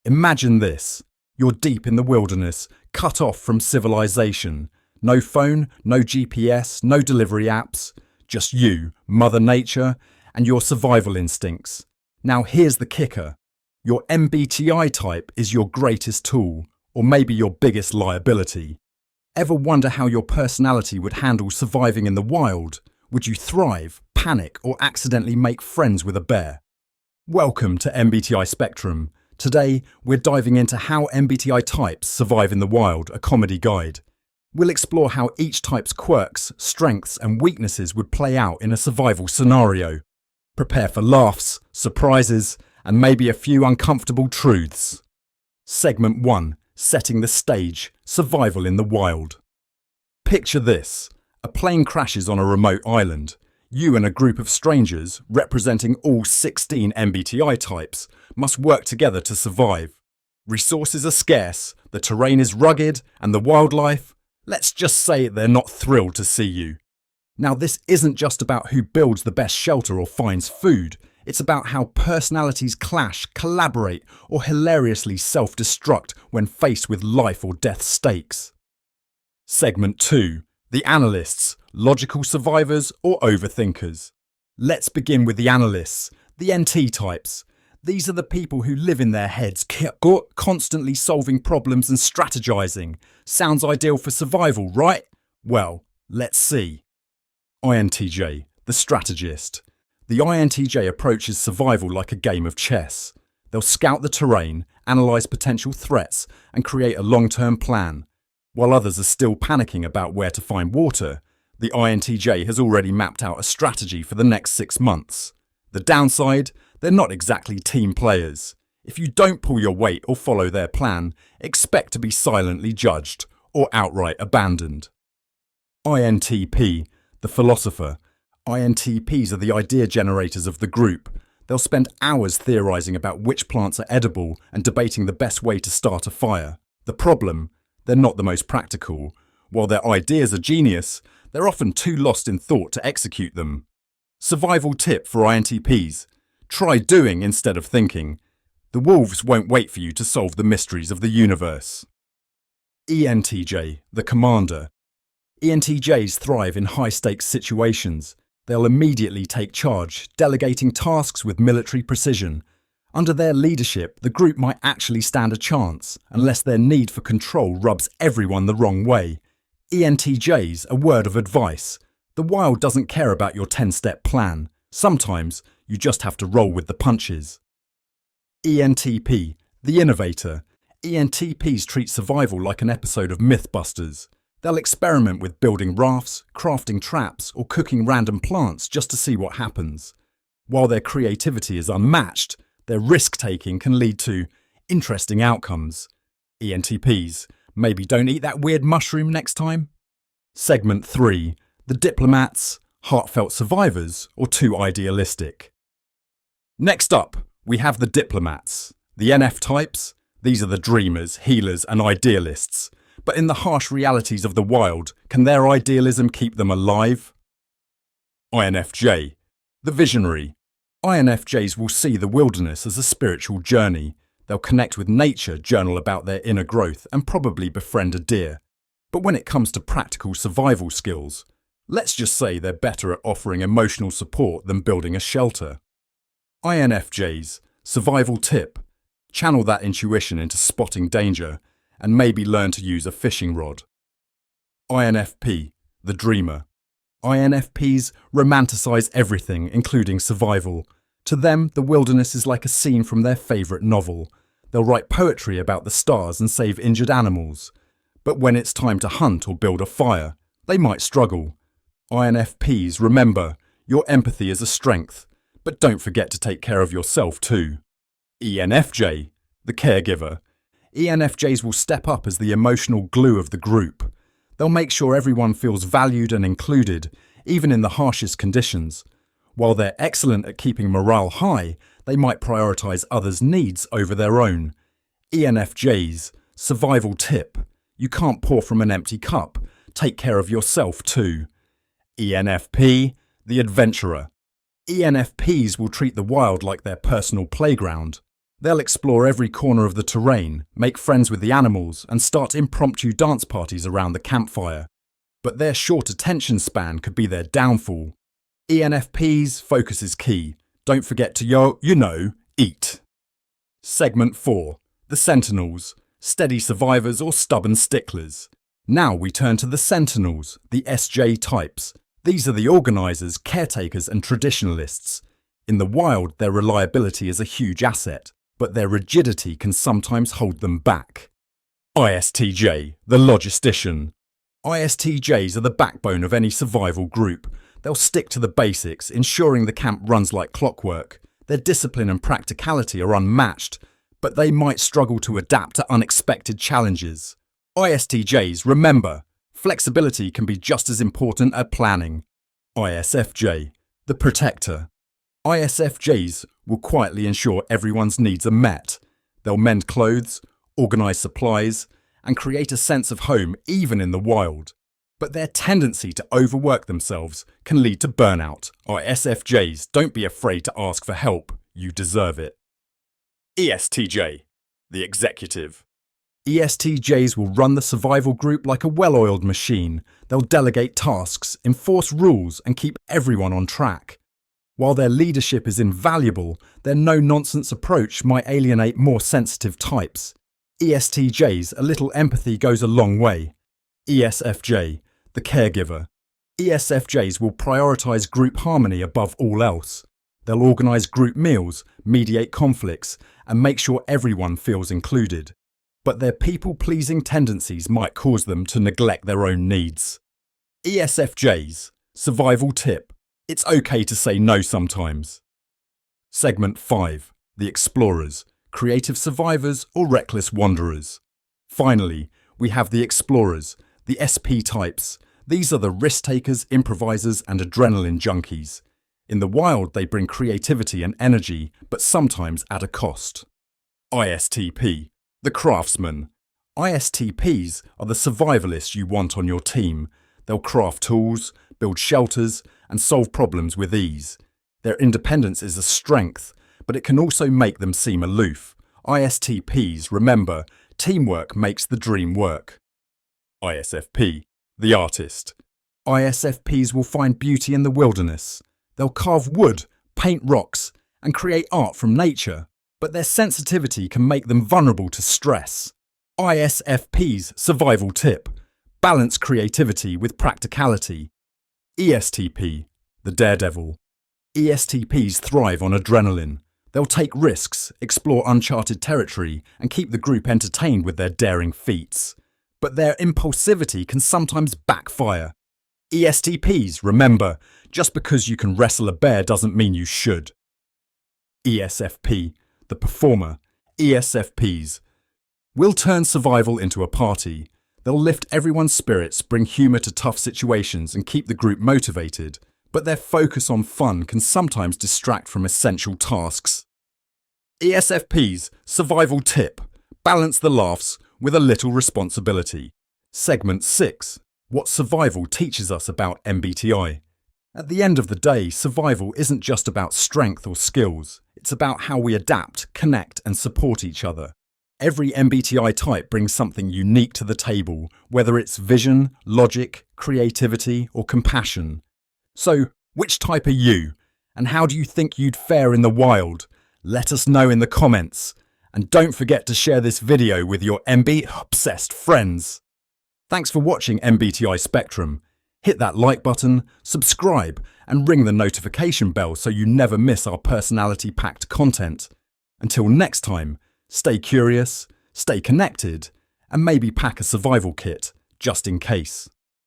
Imagine this. You're deep in the wilderness, cut off from civilization. No phone, no GPS, no delivery apps. Just you, Mother Nature, and your survival instincts. Now here's the kicker. Your MBTI type is your greatest tool, or maybe your biggest liability. Ever wonder how your personality would handle surviving in the wild? Would you thrive, panic, or accidentally make friends with a bear? Welcome to MBTI Spectrum. Today, we're diving into how MBTI types survive in the wild, a comedy guide. We'll explore how each type's quirks, strengths, and weaknesses would play out in a survival scenario. Prepare for laughs, surprises, and maybe a few uncomfortable truths. Segment 1. Setting the stage. Survival in the wild. Picture this. A plane crashes on a remote island. You and a group of strangers, representing all 16 MBTI types, must work together to survive. Resources are scarce, the terrain is rugged, and the wildlife, let's just say they're not thrilled to see you. Now, this isn't just about who builds the best shelter or finds food. It's about how personalities clash, collaborate, or hilariously self-destruct when faced with life or death stakes. Segment 2. The Analysts. Logical survivors or overthinkers. Let's begin with the Analysts, the NT types. These are the people who live in their heads, constantly solving problems and strategizing. Sounds ideal for survival, right? Well, let's see. INTJ, the Strategist. The INTJ approaches survival like a game of chess. They'll scout the terrain, analyze potential threats, and create a long-term plan. While others are still panicking about where to find water, the INTJ has already mapped out a strategy for the next 6 months. The downside? They're not exactly team players. If you don't pull your weight or follow their plan, expect to be silently judged or outright abandoned. INTP The Philosopher. INTPs are the idea generators of the group. They'll spend hours theorizing about which plants are edible and debating the best way to start a fire. The problem? They're not the most practical. While their ideas are genius, they're often too lost in thought to execute them. Survival tip for INTPs. Try doing instead of thinking. The wolves won't wait for you to solve the mysteries of the universe. ENTJ The Commander. ENTJs thrive in high-stakes situations. They'll immediately take charge, delegating tasks with military precision. Under their leadership, the group might actually stand a chance, unless their need for control rubs everyone the wrong way. ENTJs, a word of advice. The wild doesn't care about your 10-step plan. Sometimes, you just have to roll with the punches. ENTP The Innovator. ENTPs treat survival like an episode of Mythbusters. They'll experiment with building rafts, crafting traps, or cooking random plants just to see what happens. While their creativity is unmatched, their risk-taking can lead to interesting outcomes. ENTPs, maybe don't eat that weird mushroom next time. Segment 3. The Diplomats. Heartfelt survivors or too idealistic? Next up, we have the Diplomats. The NF types. These are the dreamers, healers, and idealists. But in the harsh realities of the wild, can their idealism keep them alive? INFJ. The Visionary. INFJs will see the wilderness as a spiritual journey. They'll connect with nature, journal about their inner growth, and probably befriend a deer. But when it comes to practical survival skills, let's just say they're better at offering emotional support than building a shelter. INFJs. Survival tip. Channel that intuition into spotting danger, and maybe learn to use a fishing rod. INFP. The Dreamer. INFPs romanticize everything, including survival. To them, the wilderness is like a scene from their favourite novel. They'll write poetry about the stars and save injured animals. But when it's time to hunt or build a fire, they might struggle. INFPs, remember, your empathy is a strength, but don't forget to take care of yourself too. ENFJ. The Caregiver. ENFJs will step up as the emotional glue of the group. They'll make sure everyone feels valued and included, even in the harshest conditions. While they're excellent at keeping morale high, they might prioritise others' needs over their own. ENFJs. Survival tip. You can't pour from an empty cup. Take care of yourself too. ENFP. The Adventurer. ENFPs will treat the wild like their personal playground. They'll explore every corner of the terrain, make friends with the animals, and start impromptu dance parties around the campfire. But their short attention span could be their downfall. ENFP's focus is key. Don't forget to eat. Segment 4. The Sentinels. Steady survivors or stubborn sticklers. Now we turn to the Sentinels, the SJ types. These are the organisers, caretakers and traditionalists. In the wild, their reliability is a huge asset, but their rigidity can sometimes hold them back. ISTJ The Logistician. ISTJs are the backbone of any survival group. They'll stick to the basics, ensuring the camp runs like clockwork. Their discipline and practicality are unmatched, but they might struggle to adapt to unexpected challenges. ISTJs, remember, flexibility can be just as important as planning. ISFJ The Protector. ISFJs will quietly ensure everyone's needs are met. They'll mend clothes, organise supplies, and create a sense of home even in the wild. But their tendency to overwork themselves can lead to burnout. ISFJs, don't be afraid to ask for help. You deserve it. ESTJ The Executive. ESTJs will run the survival group like a well-oiled machine. They'll delegate tasks, enforce rules, and keep everyone on track. While their leadership is invaluable, their no-nonsense approach might alienate more sensitive types. ESTJs, a little empathy goes a long way. ESFJ The Caregiver. ESFJs will prioritise group harmony above all else. They'll organise group meals, mediate conflicts, and make sure everyone feels included. But their people-pleasing tendencies might cause them to neglect their own needs. ESFJs, survival tip. It's okay to say no sometimes. Segment 5. The Explorers, creative survivors or reckless wanderers. Finally, we have the Explorers, the SP types. These are the risk-takers, improvisers and adrenaline junkies. In the wild, they bring creativity and energy, but sometimes at a cost. ISTP The Craftsman. ISTPs are the survivalists you want on your team. They'll craft tools, build shelters, and solve problems with ease. Their independence is a strength, but it can also make them seem aloof. ISTPs, remember, teamwork makes the dream work. ISFP The Artist. ISFPs will find beauty in the wilderness. They'll carve wood, paint rocks, and create art from nature. But their sensitivity can make them vulnerable to stress. ISFP's survival tip: balance creativity with practicality. ESTP The Daredevil. ESTPs thrive on adrenaline. They'll take risks, explore uncharted territory, and keep the group entertained with their daring feats. But their impulsivity can sometimes backfire. ESTPs, remember, just because you can wrestle a bear doesn't mean you should. ESFP The Performer. ESFPs will turn survival into a party. They'll lift everyone's spirits, bring humour to tough situations and keep the group motivated, but their focus on fun can sometimes distract from essential tasks. ESFP's survival tip: balance the laughs with a little responsibility. Segment 6. What survival teaches us about MBTI. At the end of the day, survival isn't just about strength or skills. It's about how we adapt, connect, and support each other. Every MBTI type brings something unique to the table, whether it's vision, logic, creativity, or compassion. So, which type are you? And how do you think you'd fare in the wild? Let us know in the comments. And don't forget to share this video with your MB-obsessed friends. Thanks for watching MBTI Spectrum. Hit that like button, subscribe, and ring the notification bell so you never miss our personality-packed content. Until next time, stay curious, stay connected, and maybe pack a survival kit, just in case.